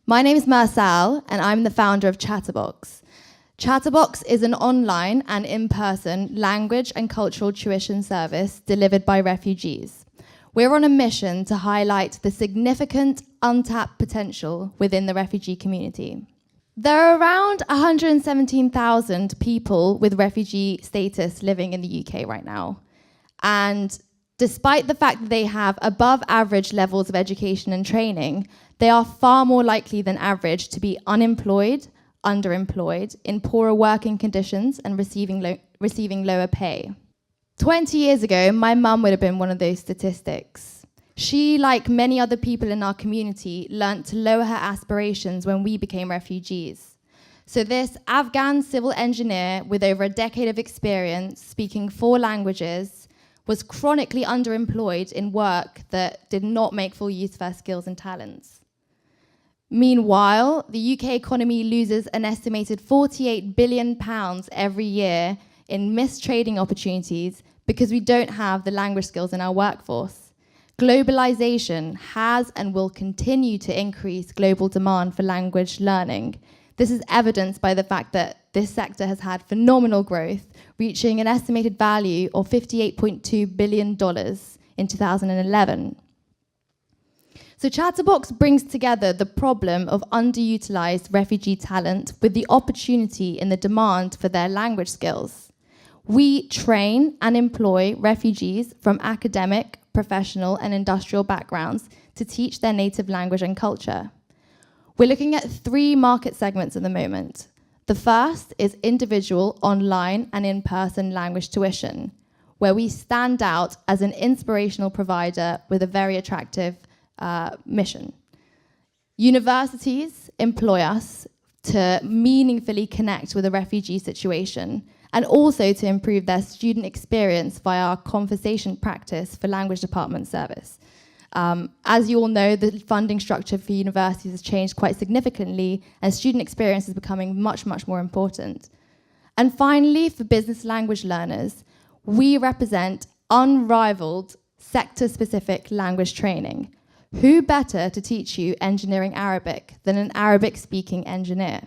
My name is Mursal, and I'm the founder of Chatterbox. Chatterbox is an online and in-person language and cultural tuition service delivered by refugees. We're on a mission to highlight the significant untapped potential within the refugee community. There are around 117,000 people with refugee status living in the UK right now. And despite the fact that they have above average levels of education and training, they are far more likely than average to be unemployed, underemployed, in poorer working conditions and receiving lower pay. 20 years ago, my mum would have been one of those statistics. She, like many other people in our community, learnt to lower her aspirations when we became refugees. So this Afghan civil engineer with over a decade of experience, speaking 4 languages, was chronically underemployed in work that did not make full use of her skills and talents. Meanwhile, the UK economy loses an estimated £48 billion every year in missed trading opportunities because we don't have the language skills in our workforce. Globalization has and will continue to increase global demand for language learning. This is evidenced by the fact that this sector has had phenomenal growth, reaching an estimated value of $58.2 billion in 2011. So Chatterbox brings together the problem of underutilized refugee talent with the opportunity in the demand for their language skills. We train and employ refugees from academic, professional, and industrial backgrounds to teach their native language and culture. We're looking at 3 market segments at the moment. The first is individual, online, and in-person language tuition, where we stand out as an inspirational provider with a very attractive mission. Universities employ us to meaningfully connect with a refugee situation and also to improve their student experience via our conversation practice for language department service. As you all know, the funding structure for universities has changed quite significantly, and student experience is becoming much, much more important. And finally, for business language learners, we represent unrivaled sector-specific language training. Who better to teach you engineering Arabic than an Arabic-speaking engineer?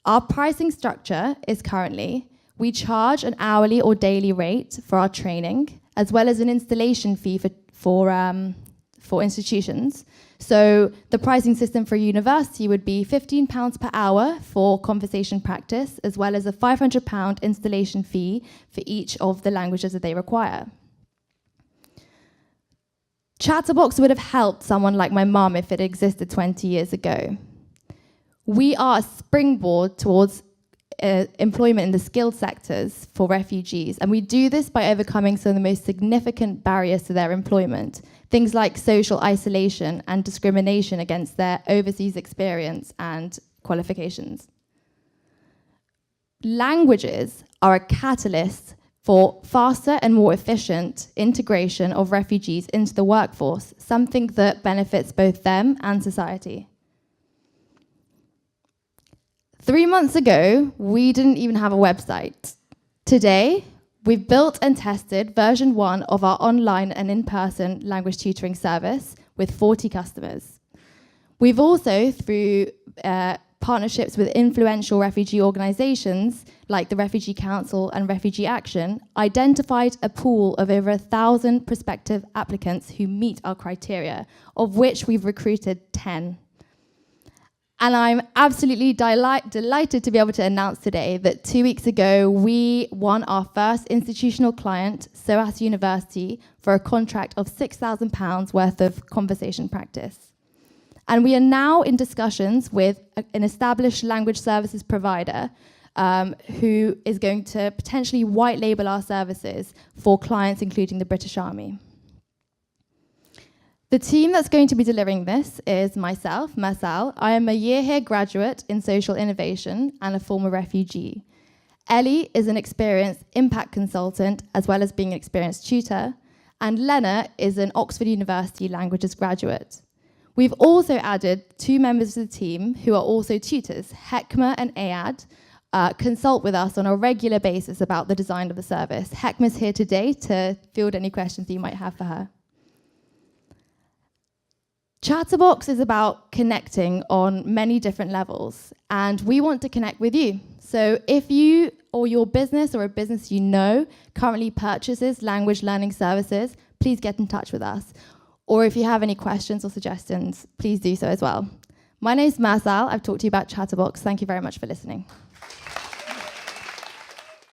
Our pricing structure is currently, we charge an hourly or daily rate for our training, as well as an installation fee for institutions. So the pricing system for a university would be £15 per hour for conversation practice, as well as a £500 installation fee for each of the languages that they require. Chatterbox would have helped someone like my mum if it existed 20 years ago. We are a springboard towards employment in the skilled sectors for refugees, and we do this by overcoming some of the most significant barriers to their employment, things like social isolation and discrimination against their overseas experience and qualifications. Languages are a catalyst for faster and more efficient integration of refugees into the workforce, something that benefits both them and society. 3 months ago, we didn't even have a website. Today, we've built and tested version 1 of our online and in-person language tutoring service with 40 customers. We've also, through partnerships with influential refugee organizations like the Refugee Council and Refugee Action, identified a pool of over 1,000 prospective applicants who meet our criteria, of which we've recruited 10. And I'm absolutely delighted to be able to announce today that 2 weeks ago, we won our first institutional client, SOAS University, for a contract of £6,000 worth of conversation practice. And we are now in discussions with an established language services provider who is going to potentially white label our services for clients, including the British Army. The team that's going to be delivering this is myself, Mursal. I am a year here graduate in social innovation and a former refugee. Ellie is an experienced impact consultant as well as being an experienced tutor. And Lena is an Oxford University languages graduate. We've also added 2 members of the team who are also tutors. Hekma and Ayad consult with us on a regular basis about the design of the service. Hekma's here today to field any questions you might have for her. Chatterbox is about connecting on many different levels, and we want to connect with you. So if you or your business or a business you know currently purchases language learning services, please get in touch with us. Or if you have any questions or suggestions, please do so as well. My name is Mursal. I've talked to you about Chatterbox. Thank you very much for listening.